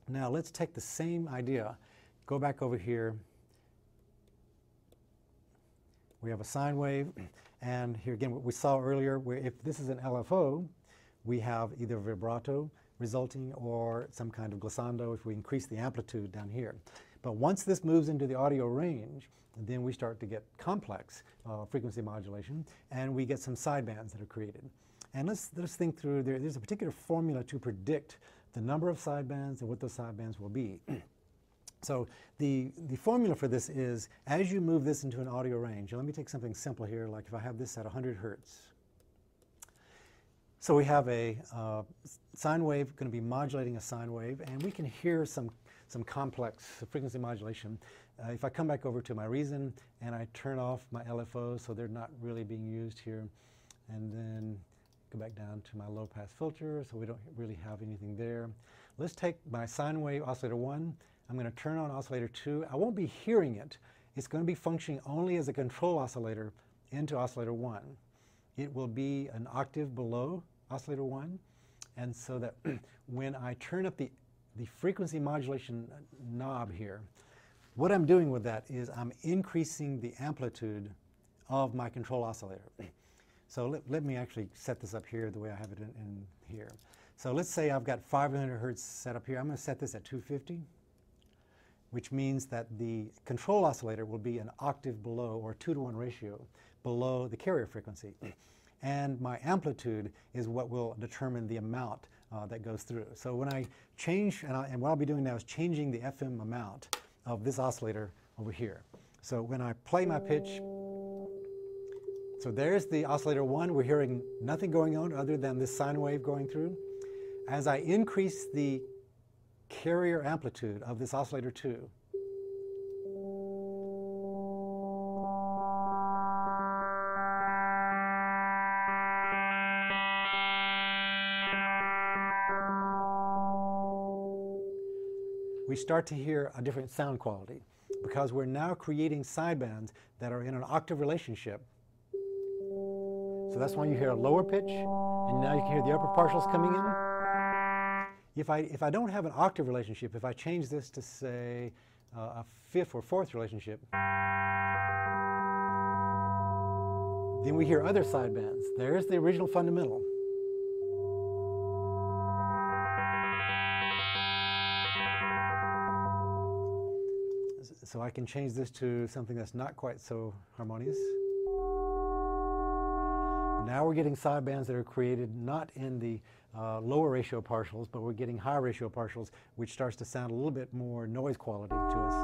Now let's take the same idea, go back over here. We have a sine wave, and here again, what we saw earlier, where if this is an LFO, we have either vibrato resulting or some kind of glissando if we increase the amplitude down here. But once this moves into the audio range, then we start to get complex frequency modulation, and we get some sidebands that are created. And let's think through, there's a particular formula to predict the number of sidebands and what those sidebands will be. So the formula for this is, as you move this into an audio range, let me take something simple here, like if I have this at 100 hertz. So we have a sine wave going to be modulating a sine wave, and we can hear some complex frequency modulation. If I come back over to my Reason and I turn off my LFOs so they're not really being used here, and then go back down to my low pass filter so we don't really have anything there. Let's take my sine wave oscillator 1. I'm going to turn on oscillator 2. I won't be hearing it. It's going to be functioning only as a control oscillator into oscillator 1. It will be an octave below oscillator 1, and so that when I turn up the frequency modulation knob here, what I'm doing with that is I'm increasing the amplitude of my control oscillator. So let me actually set this up here the way I have it in here. So let's say I've got 500 hertz set up here. I'm going to set this at 250, which means that the control oscillator will be an octave below, or 2-to-1 ratio, below the carrier frequency. And my amplitude is what will determine the amount that goes through. So when I change, and what I'll be doing now is changing the FM amount of this oscillator over here. So when I play my pitch, so there's the oscillator 1. We're hearing nothing going on other than this sine wave going through. As I increase the carrier amplitude of this oscillator 2, we start to hear a different sound quality, because we're now creating sidebands that are in an octave relationship. So that's why you hear a lower pitch, and now you can hear the upper partials coming in. If I don't have an octave relationship, if I change this to, say, a fifth or fourth relationship, then we hear other sidebands. There's the original fundamental. So I can change this to something that's not quite so harmonious. Now we're getting sidebands that are created not in the lower ratio partials, but we're getting higher ratio partials, which starts to sound a little bit more noise quality to us.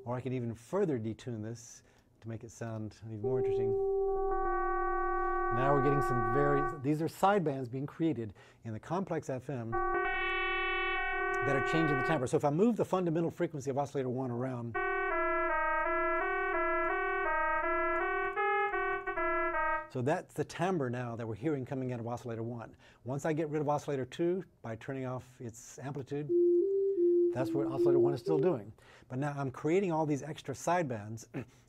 Or I can even further detune this to make it sound even more interesting. Now we're getting some these are sidebands being created in the complex FM that are changing the timbre. So if I move the fundamental frequency of oscillator 1 around, so that's the timbre now that we're hearing coming out of oscillator 1. Once I get rid of oscillator 2 by turning off its amplitude, that's what oscillator 1 is still doing. But now I'm creating all these extra sidebands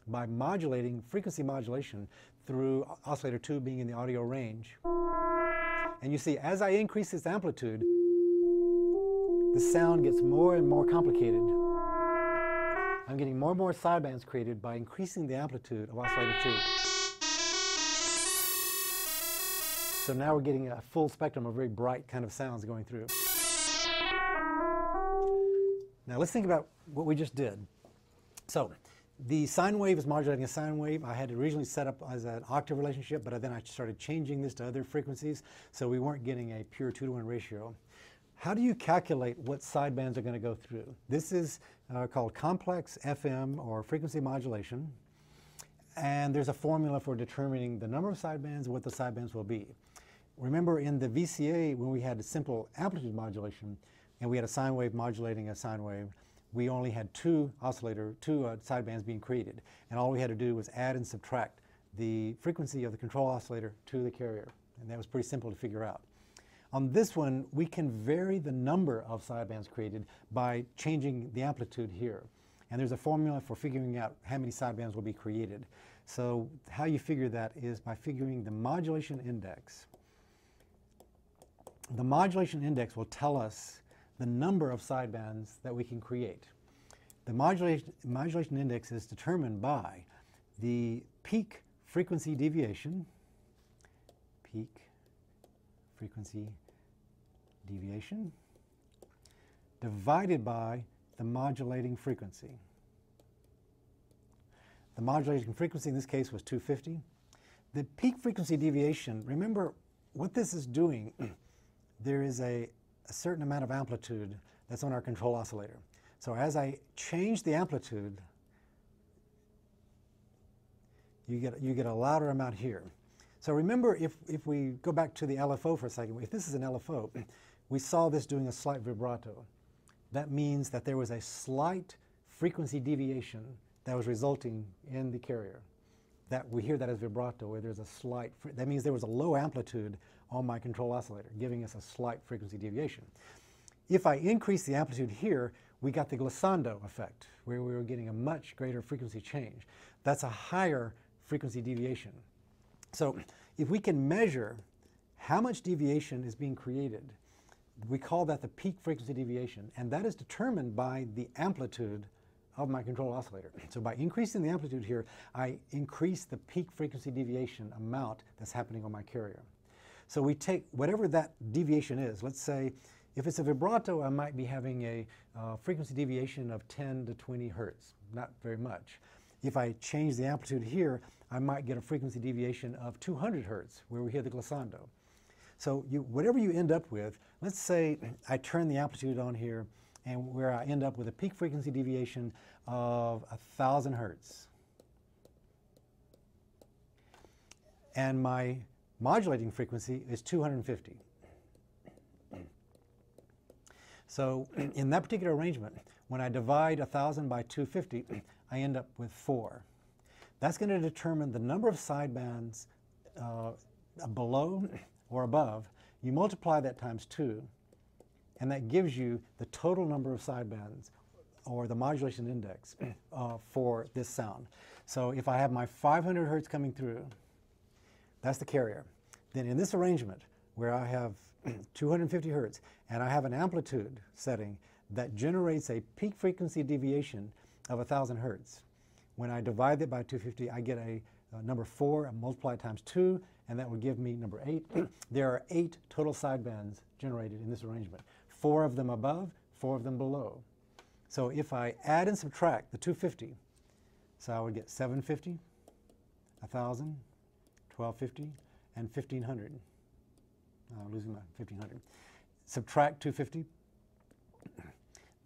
by modulating frequency modulation through oscillator 2 being in the audio range. And you see, as I increase its amplitude, the sound gets more and more complicated. I'm getting more and more sidebands created by increasing the amplitude of oscillator 2. So now we're getting a full spectrum of very bright kind of sounds going through. Now let's think about what we just did. So the sine wave is modulating a sine wave. I had it originally set up as an octave relationship, but then I started changing this to other frequencies, so we weren't getting a pure 2-to-1 ratio. How do you calculate what sidebands are going to go through? This is called complex FM, or frequency modulation. And there's a formula for determining the number of sidebands and what the sidebands will be. Remember, in the VCA, when we had a simple amplitude modulation, and we had a sine wave modulating a sine wave, we only had two sidebands being created. And all we had to do was add and subtract the frequency of the control oscillator to the carrier. And that was pretty simple to figure out. On this one, we can vary the number of sidebands created by changing the amplitude here. And there's a formula for figuring out how many sidebands will be created. So how you figure that is by figuring the modulation index. the modulation index will tell us the number of sidebands that we can create. The modulation index is determined by the peak frequency deviation, divided by the modulating frequency. The modulating frequency in this case was 250. The peak frequency deviation, remember what this is doing, there is a certain amount of amplitude that's on our control oscillator. So as I change the amplitude, you get a louder amount here. So remember, if we go back to the LFO for a second, if this is an LFO, we saw this doing a slight vibrato. That means that there was a slight frequency deviation that was resulting in the carrier. That we hear that as vibrato, where there's a slight, that means there was a low amplitude on my control oscillator, giving us a slight frequency deviation. If I increase the amplitude here, we got the glissando effect, where we were getting a much greater frequency change. That's a higher frequency deviation. So if we can measure how much deviation is being created, we call that the peak frequency deviation, and that is determined by the amplitude of my control oscillator. So by increasing the amplitude here, I increase the peak frequency deviation amount that's happening on my carrier. So we take whatever that deviation is. Let's say if it's a vibrato, I might be having a frequency deviation of 10 to 20 hertz, not very much. If I change the amplitude here, I might get a frequency deviation of 200 hertz, where we hear the glissando. So whatever you end up with, let's say I turn the amplitude on here, and where I end up with a peak frequency deviation of 1,000 hertz. And my modulating frequency is 250. So in that particular arrangement, when I divide 1,000 by 250, I end up with 4. That's going to determine the number of sidebands below or above. You multiply that times 2, and that gives you the total number of sidebands, or the modulation index, for this sound. So if I have my 500 hertz coming through, that's the carrier. Then in this arrangement, where I have 250 hertz, and I have an amplitude setting that generates a peak frequency deviation of 1,000 hertz, when I divide it by 250, I get a number 4, and multiply it times 2, and that will give me number 8. There are 8 total sidebands generated in this arrangement. 4 of them above, 4 of them below. So if I add and subtract the 250, so I would get 750, 1,000, 1,250, and 1,500. I'm losing my 1,500. Subtract 250,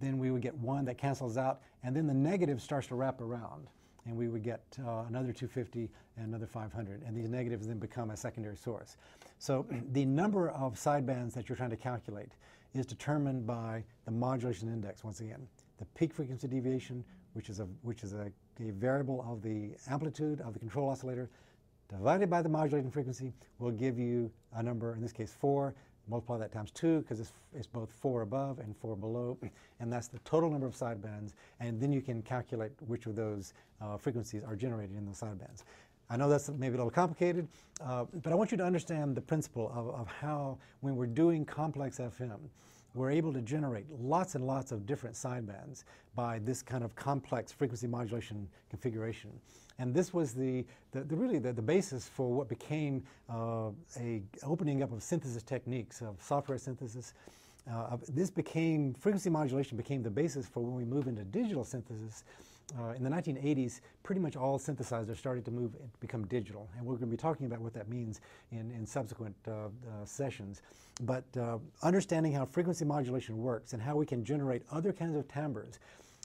then we would get 1 that cancels out, and then the negative starts to wrap around, and we would get another 250 and another 500, and these negatives then become a secondary source. So the number of sidebands that you're trying to calculate is determined by the modulation index. Once again, the peak frequency deviation, which is a variable of the amplitude of the control oscillator, divided by the modulating frequency, will give you a number, in this case 4. Multiply that times 2, because it's both 4 above and 4 below, and that's the total number of sidebands, and then you can calculate which of those frequencies are generated in those sidebands. I know that's maybe a little complicated, but I want you to understand the principle of how, when we're doing complex FM, we're able to generate lots and lots of different sidebands by this kind of complex frequency modulation configuration. And this was really the basis for what became a opening up of synthesis techniques, of software synthesis. Frequency modulation became the basis for when we move into digital synthesis. In the 1980s, pretty much all synthesizers started to become digital, and we're going to be talking about what that means in subsequent sessions. But understanding how frequency modulation works and how we can generate other kinds of timbres.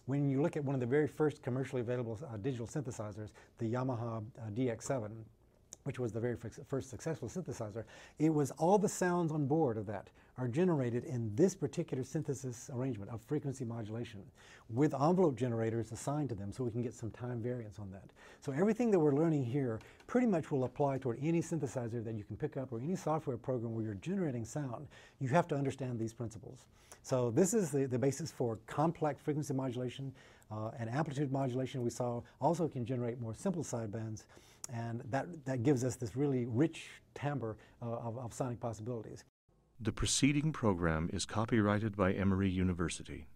When you look at one of the very first commercially available digital synthesizers, the Yamaha DX7, which was the very first successful synthesizer, it was all the sounds on board of that are generated in this particular synthesis arrangement of frequency modulation with envelope generators assigned to them, so we can get some time variance on that. So everything that we're learning here pretty much will apply toward any synthesizer that you can pick up, or any software program where you're generating sound. You have to understand these principles. So this is the basis for complex frequency modulation, and amplitude modulation we saw also can generate more simple sidebands, and that gives us this really rich timbre of sonic possibilities. The preceding program is copyrighted by Emory University.